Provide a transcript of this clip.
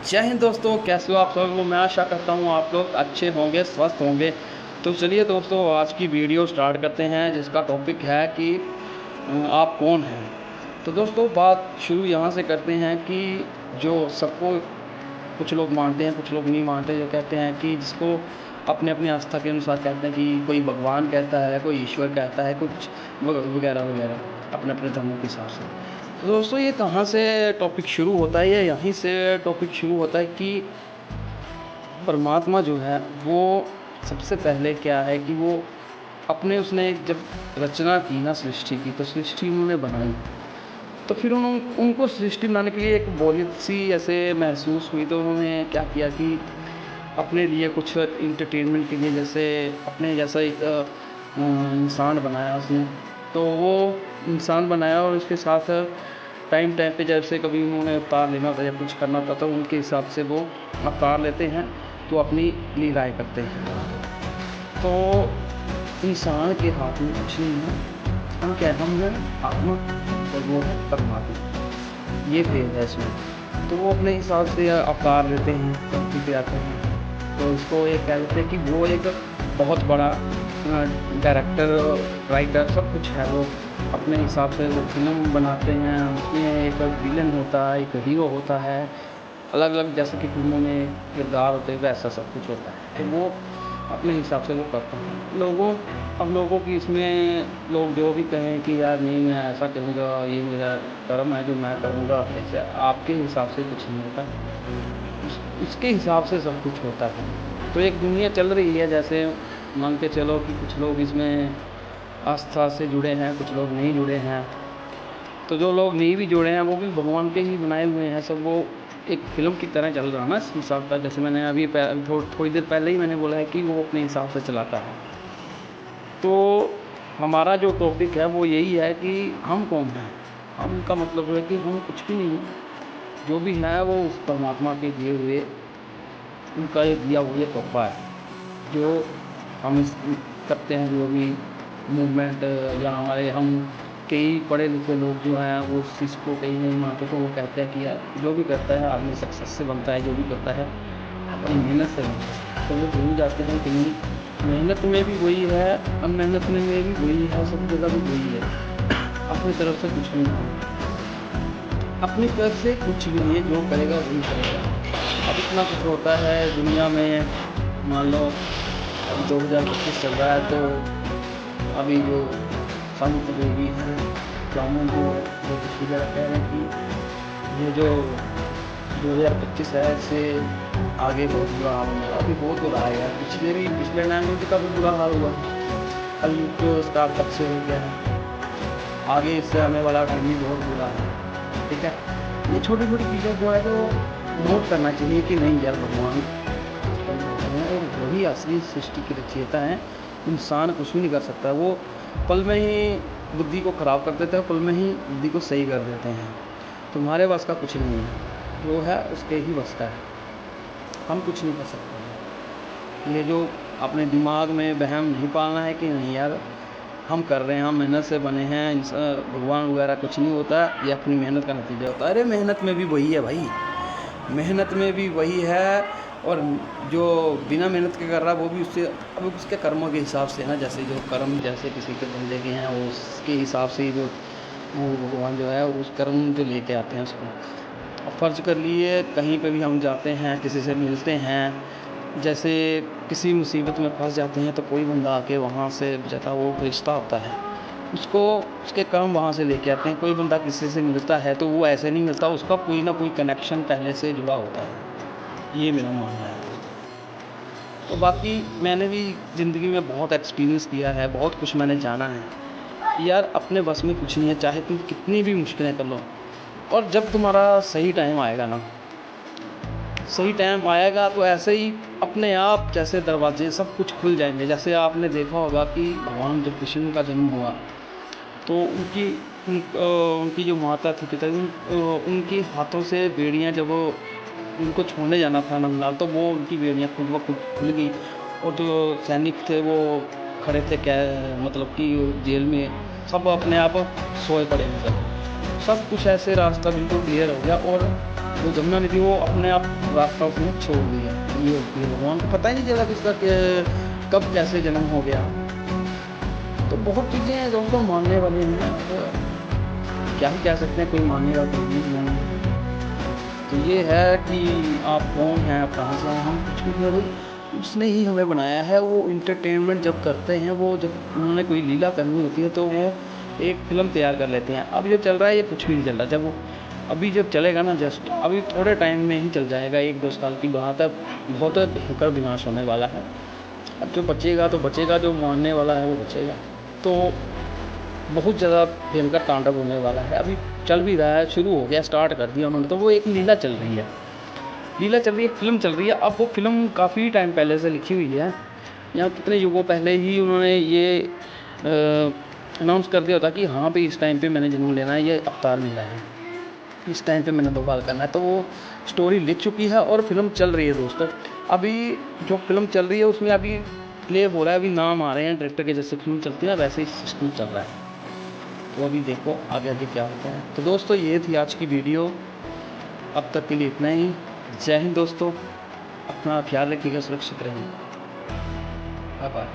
जय हिंद दोस्तों, कैसे हो आप सब लोग। मैं आशा करता हूँ आप लोग अच्छे होंगे, स्वस्थ होंगे। तो चलिए दोस्तों, आज की वीडियो स्टार्ट करते हैं, जिसका टॉपिक है कि आप कौन हैं। तो दोस्तों, बात शुरू यहाँ से करते हैं कि जो सबको कुछ लोग मानते हैं, कुछ लोग नहीं मानते। जो कहते हैं कि जिसको अपने अपनी आस्था के अनुसार कहते हैं कि कोई भगवान कहता है, कोई ईश्वर कहता है, कुछ वगैरह वगैरह अपने अपने धर्मों के हिसाब से। तो दोस्तों, ये कहाँ से टॉपिक शुरू होता है? ये यहीं से टॉपिक शुरू होता है कि परमात्मा जो है वो सबसे पहले क्या है कि वो अपने उसने जब रचना की ना, सृष्टि की, तो सृष्टि उन्होंने बनाई। तो फिर उनको सृष्टि बनाने के लिए एक बोरियत सी ऐसे महसूस हुई। तो उन्होंने क्या किया कि अपने लिए कुछ इंटरटेनमेंट के लिए, जैसे अपने जैसा एक इंसान बनाया उसने। तो वो इंसान बनाया और उसके साथ टाइम टाइम पे जैसे कभी उन्होंने अवतार लेना होता है या कुछ करना होता है, तो उनके हिसाब से वो अवतार लेते हैं, तो अपनी लीलाएँ करते हैं। तो इंसान के हाथ में कुछ नहीं है। हम क्या है, हम हैं आत्मा और वो है परमात्मा। ये भेद है इसमें। तो वो अपने हिसाब से अवतार लेते हैं, धरती पे आते हैं। तो उसको ये कह देते हैं कि वो एक बहुत बड़ा डायरेक्टर, राइटर, सब कुछ है। वो अपने हिसाब से वो फिल्म बनाते हैं। उसमें एक विलन होता है, एक हीरो होता है, अलग अलग जैसे कि फिल्मों में किरदार होते हैं, वैसा सब कुछ होता है। तो वो अपने हिसाब से वो करते हैं। अब लोगों की इसमें लोग जो भी कहें कि यार नहीं, मैं ऐसा करूँगा, ये मेरा कर्म है जो मैं करूँगा, ऐसे आपके हिसाब से कुछ नहीं होता। उसके हिसाब से सब कुछ होता है। तो एक दुनिया चल रही है, जैसे मान के चलो कि कुछ लोग इसमें आस्था से जुड़े हैं, कुछ लोग नहीं जुड़े हैं। तो जो लोग नहीं भी जुड़े हैं वो भी भगवान के ही बनाए हुए हैं सब। वो एक फिल्म की तरह चल रहा है ना इस हिसाब का। जैसे मैंने अभी थोड़ी देर पहले ही मैंने बोला है कि वो अपने हिसाब से चलाता है। तो हमारा जो टॉपिक है वो यही है कि हम कौन हैं। हम का मतलब है कि हम कुछ भी नहीं, जो भी है वो उस परमात्मा के दिए हुए, उनका एक दिया हुआ तोहफा है। जो हम इस करते हैं, जो भी मूवमेंट, या हमारे हम कई पढ़े लिखे लोग जो हैं वो उस चीज़ को कहीं नहीं मानते। तो वो कहते हैं कि यार जो भी करता है आदमी सक्सेस से बनता है, जो भी करता है अपनी मेहनत से बनता है। तो वो भूल जाते हैं कि नहीं, मेहनत में भी वही है, अब मेहनत में भी वही है, सब जगह भी वही है। अपनी तरफ से कुछ भी नहीं, अपनी तरफ से कुछ भी नहीं है। जो करेगा वही करेगा। अब इतना कुछ होता है दुनिया में। मान लो 2025 चल रहा है, तो अभी जो संत जो भी हैं, ब्राह्मण जो कुछ वगैरह कह रहे हैं कि ये जो 2025 है इससे आगे बहुत बुरा हाल होगा। अभी बहुत बुरा है यार। पिछले टाइम में भी काफ़ी बुरा हाल हुआ। अभी जो स्टार तक से हो गया है, आगे इससे आने वाला टाइम भी बहुत बुरा है। ठीक है, ये छोटी छोटी चीज़ें जो है तो नोट करना चाहिए कि नहीं यार, भगवान और वही असली सृष्टि के रचयिता हैं। इंसान कुछ भी नहीं कर सकता। वो पल में ही बुद्धि को ख़राब कर देते हैं, पल में ही बुद्धि को सही कर देते हैं। तुम्हारे बस का कुछ नहीं है, जो है उसके ही बस का है। हम कुछ नहीं कर सकते। ये जो अपने दिमाग में वहम नहीं पालना है कि नहीं यार हम कर रहे हैं, हम मेहनत से बने हैं, भगवान वगैरह कुछ नहीं होता, ये अपनी मेहनत का नतीजा होता है। अरे मेहनत में भी वही है भाई, मेहनत में भी वही है। और जो बिना मेहनत के कर रहा है वो भी उससे, अब उसके कर्मों के हिसाब से है ना। जैसे जो कर्म जैसे किसी के बंदे के हैं, वो उसके हिसाब से ही जो वो भगवान जो है उस कर्म जो लेके आते हैं उसको। अब फ़र्ज़ कर लिए कहीं पे भी हम जाते हैं, किसी से मिलते हैं, जैसे किसी मुसीबत में फंस जाते हैं, तो कोई बंदा आके वहाँ से बचाता, वो रिश्ता होता है उसको, उसके कर्म वहाँ से लेके आते हैं। कोई बंदा किसी से मिलता है तो वो ऐसे नहीं मिलता, उसका कोई ना कोई कनेक्शन पहले से जुड़ा होता है। ये मेरा मानना है। तो बाकी मैंने भी ज़िंदगी में बहुत एक्सपीरियंस किया है, बहुत कुछ मैंने जाना है। यार अपने बस में कुछ नहीं है, चाहे तुम कितनी भी मुश्किलें कर लो। और जब तुम्हारा सही टाइम आएगा ना, सही टाइम आएगा तो ऐसे ही अपने आप जैसे दरवाजे सब कुछ खुल जाएंगे। जैसे आपने देखा होगा कि भगवान जब कृष्ण का जन्म हुआ, तो उनकी जो माता थी, पिता, उनके हाथों से बेड़ियाँ जब उनको छोड़ने जाना था नंदलाल, तो वो उनकी बेड़ियाँ खुद ब खुद खुल गई। और जो सैनिक थे वो खड़े थे, क्या मतलब कि जेल में, सब अपने आप सोए पड़े हैं। सब कुछ ऐसे रास्ता बिल्कुल क्लियर हो गया। और तो जमुना नदी वो अपने आप रास्ता उसने छोड़ दिया। ये भगवान को पता ही नहीं चला कि इसका कब कैसे जन्म हो गया। तो बहुत चीज़ें हैं जो उनको मानने वाली हैं, क्या ही कह सकते हैं, कोई मानेगा कोई नहीं मानेगा। तो ये है कि आप कौन हैं, आप कहाँ से हैं, हम कुछ भी नहीं, भाई उसने ही हमें बनाया है। वो इंटरटेनमेंट जब करते हैं, वो जब उन्होंने कोई लीला करनी होती है तो वो एक फ़िल्म तैयार कर लेते हैं। अब जो चल रहा है ये कुछ भी नहीं चल रहा। जब वो अभी जब चलेगा ना, जस्ट अभी थोड़े टाइम में ही चल जाएगा, 1-2 साल की बात है, बहुत भयंकर विनाश होने वाला है। अब जो बचेगा तो बचेगा, जो मानने वाला है वो बचेगा। तो बहुत ज़्यादा भयंकर तांडव होने वाला है। अभी चल भी रहा है, शुरू हो गया, स्टार्ट कर दिया उन्होंने। तो वो एक लीला चल रही है, लीला चल रही है, एक फ़िल्म चल रही है। अब वो फ़िल्म काफ़ी टाइम पहले से लिखी हुई है, या कितने युगों पहले ही उन्होंने ये अनाउंस कर दिया होता कि हाँ भाई इस टाइम पे मैंने जन्म लेना है, ये अवतार मिला है, इस टाइम पे मैंने 2 बार करना है। तो वो स्टोरी लिख चुकी है और फ़िल्म चल रही है दोस्तों। अभी जो फ़िल्म चल रही है उसमें अभी प्ले हो रहा है, अभी नाम आ रहे हैं डायरेक्टर के, जैसे फ़िल्म चलती है ना वैसे ही सिस्टम चल रहा है। तो अभी देखो आगे आगे क्या होता है। तो दोस्तों ये थी आज की वीडियो, अब तक के लिए इतना ही। जय हिंद दोस्तों, अपना ख्याल रखिएगा, सुरक्षित रहिए। Bye bye.